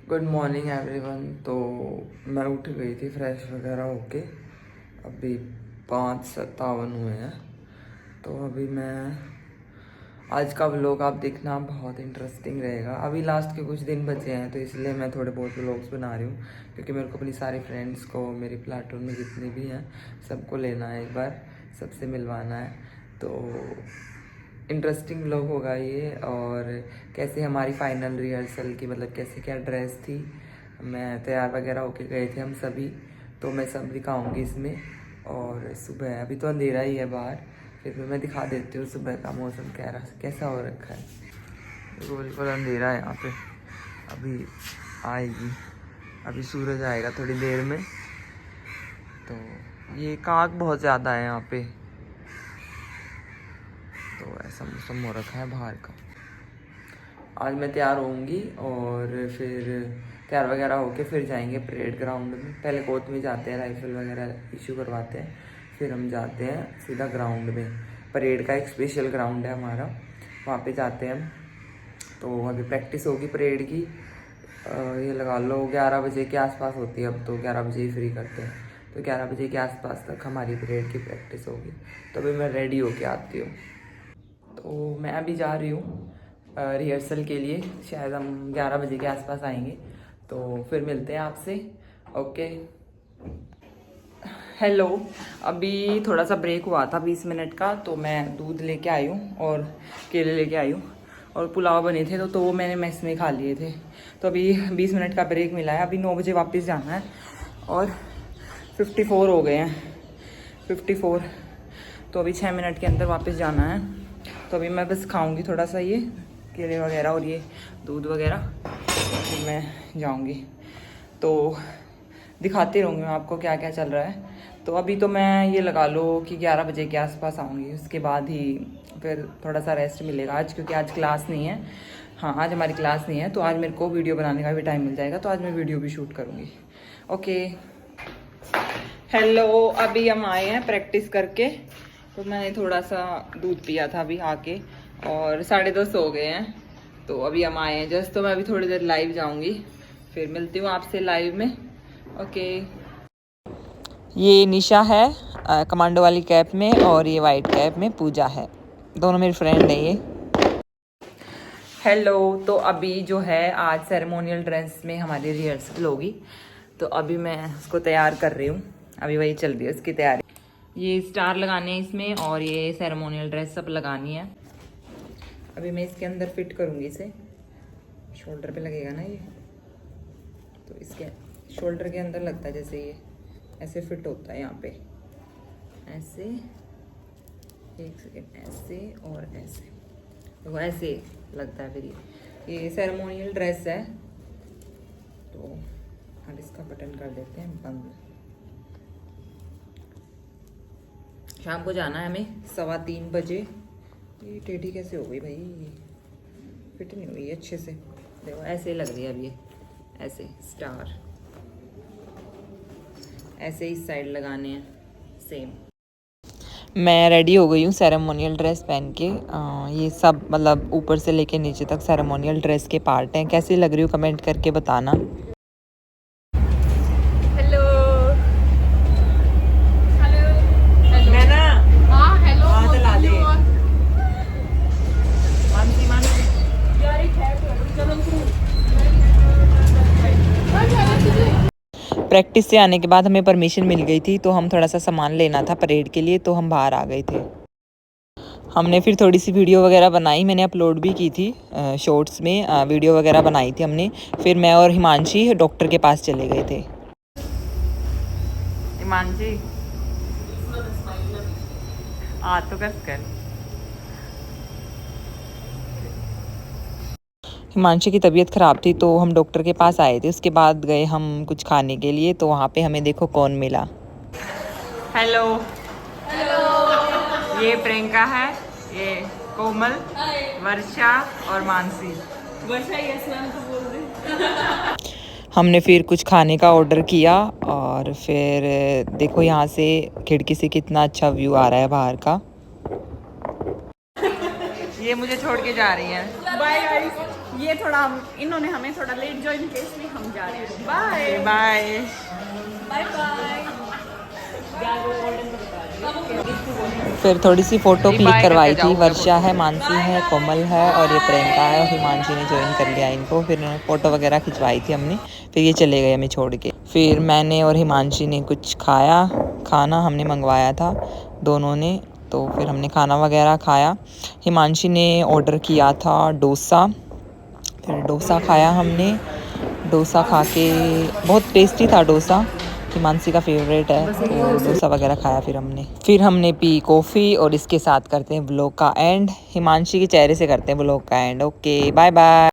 Good morning everyone. तो मैं उठ गई थी फ्रेश वगैरह होके। अभी 5:57 हुए हैं। तो अभी मैं आज का व्लॉग आप देखना, बहुत इंटरेस्टिंग रहेगा। अभी लास्ट के कुछ दिन बचे हैं तो इसलिए मैं थोड़े बहुत व्लॉग्स बना रही हूँ, क्योंकि मेरे को अपनी सारी फ्रेंड्स को, मेरी प्लेटून में जितनी भी हैं सबको लेना है, एक बार सबसे मिलवाना है। तो इंटरेस्टिंग व्लॉग होगा ये। और कैसे हमारी फाइनल रिहर्सल की, मतलब कैसे क्या ड्रेस थी, मैं तैयार वगैरह होके गए थे हम सभी, तो मैं सब दिखाऊंगी इसमें। और सुबह, अभी तो अंधेरा ही है बाहर, फिर भी मैं दिखा देती हूँ सुबह का मौसम कैसा हो रखा है। बिल्कुल अंधेरा है यहाँ पे। अभी आएगी, अभी सूरज आएगा थोड़ी देर में। तो ये काग बहुत ज़्यादा है यहाँ पे, तो ऐसा मौसम हो रखा है बाहर का। आज मैं तैयार होऊंगी और फिर तैयार वगैरह होके फिर जाएंगे परेड ग्राउंड में। पहले कोच में जाते हैं, राइफल वगैरह इशू करवाते हैं, फिर हम जाते हैं सीधा ग्राउंड में। परेड का एक स्पेशल ग्राउंड है हमारा, वहाँ पे जाते हैं हम। तो अभी प्रैक्टिस होगी परेड की। ये लगा लो 11 बजे के आसपास होती है, अब तो 11 बजे ही फ्री करते हैं, तो 11 बजे के आसपास तक हमारी परेड की प्रैक्टिस होगी। तो अभी मैं रेडी होके आती हूँ। तो मैं अभी जा रही हूँ रिहर्सल के लिए। शायद हम 11 बजे के आसपास आएंगे, तो फिर मिलते हैं आपसे। Okay, hello. अभी थोड़ा सा ब्रेक हुआ था 20 मिनट का, तो मैं दूध लेके आई हूँ और केले लेके आई हूँ, और पुलाव बने थे तो वो मैंने मेस में खा लिए थे। तो अभी 20 मिनट का ब्रेक मिला है, अभी 9 बजे वापस जाना है और 54 हो गए हैं, 54। तो अभी 6 मिनट के अंदर वापस जाना है। तो अभी मैं बस खाऊंगी थोड़ा सा ये केले वगैरह और ये दूध वगैरह, फिर मैं जाऊंगी। तो दिखाती रहूँगी मैं आपको क्या क्या चल रहा है। तो अभी तो मैं ये लगा लो कि 11 बजे के आसपास आऊँगी, उसके बाद ही फिर थोड़ा सा रेस्ट मिलेगा आज, क्योंकि आज क्लास नहीं है। हाँ, आज हमारी क्लास नहीं है, तो आज मेरे को वीडियो बनाने का भी टाइम मिल जाएगा, तो आज मैं वीडियो भी शूट करूँगी। Okay, hello. अभी हम आए हैं प्रैक्टिस करके, तो मैंने थोड़ा सा दूध पिया था अभी आके, और 10:30 हो गए हैं। तो अभी हम आए हैं जस्ट, तो मैं अभी थोड़ी देर लाइव जाऊंगी, फिर मिलती हूँ आपसे लाइव में। ओके, ये निशा है कमांडो वाली कैप में, और ये वाइट कैप में पूजा है, दोनों मेरी फ्रेंड है ये। हेलो। तो अभी जो है आज सेरेमोनियल ड्रेस में हमारी रिहर्सल होगी, तो अभी मैं उसको तैयार कर रही हूँ, अभी वही चल रही है उसकी तैयारी। ये स्टार लगाने हैं इसमें, और ये सेरेमोनियल ड्रेस सब लगानी है। अभी मैं इसके अंदर फिट करूँगी इसे, शोल्डर पे लगेगा ना ये, तो इसके शोल्डर के अंदर लगता है, जैसे ये ऐसे फिट होता है यहाँ पे, ऐसे, एक सेकेंड, ऐसे और ऐसे, तो ऐसे लगता है। फिर ये सेरेमोनियल ड्रेस है, तो अब इसका बटन कर देते हैं बंद। शाम को जाना है हमें 3:15 बजे। ये टेढ़ी कैसे हो गई भाई, फिट नहीं हुई अच्छे से, देखो ऐसे लग रही है अब ये, ऐसे स्टार ऐसे इस साइड लगाने हैं सेम। मैं रेडी हो गई हूँ सेरेमोनियल ड्रेस पहन के। ये सब मतलब ऊपर से लेके नीचे तक सेरेमोनियल ड्रेस के पार्ट हैं। कैसी लग रही हूँ कमेंट करके बताना। हेलो हेलो, मैं ना हाँ हेलो हाँ चला दे मानसी मानसी यार एक है, चलो प्रैक्टिस से आने के बाद हमें परमिशन मिल गई थी, तो हम थोड़ा सा सामान लेना था परेड के लिए, तो हम बाहर आ गए थे। हमने फिर थोड़ी सी वीडियो वगैरह बनाई, मैंने अपलोड भी की थी शॉर्ट्स में, वीडियो वगैरह बनाई थी हमने। फिर मैं और हिमांशी डॉक्टर के पास चले गए थे। हिमांशी तो कर हिमांशी की तबीयत ख़राब थी, तो हम डॉक्टर के पास आए थे। उसके बाद गए हम कुछ खाने के लिए, तो वहाँ पे हमें देखो कौन मिला। हेलो हेलो, ये प्रियंका है, ये कोमल, वर्षा और मानसी। वर्षा यस मैम तो बोल रही। हमने फिर कुछ खाने का ऑर्डर किया, और फिर देखो यहाँ से खिड़की से कितना अच्छा व्यू आ रहा है बाहर का। ये मुझे छोड़ के जा रही हैं। बाय गाइस, ये थोड़ा इन्होंने हमें थोड़ा लेट ज्वाइन किया इसलिए हम जा रहे हैं। Bye bye. Bye bye. फिर थोड़ी सी फ़ोटो क्लिक बाय करवाई करके थी। जाओ वर्षा है, मानसी है, कोमल है और ये प्रियंका है, और हिमांशी ने ज्वाइन कर लिया इनको। फिर फ़ोटो वगैरह खिंचवाई थी हमने, फिर ये चले गए हमें छोड़ के। फिर मैंने और हिमांशी ने कुछ खाया, खाना हमने मंगवाया था दोनों ने, तो फिर हमने खाना वगैरह खाया। हिमांशी ने ऑर्डर किया था डोसा, फिर डोसा खाया हमने। डोसा खा के बहुत टेस्टी था डोसा, हिमांशी का फेवरेट है, तो डोसा वगैरह खाया फिर हमने पी कॉफ़ी। और इसके साथ करते हैं व्लॉग का एंड, हिमांशी के चेहरे से करते हैं व्लॉग का एंड। Okay bye bye.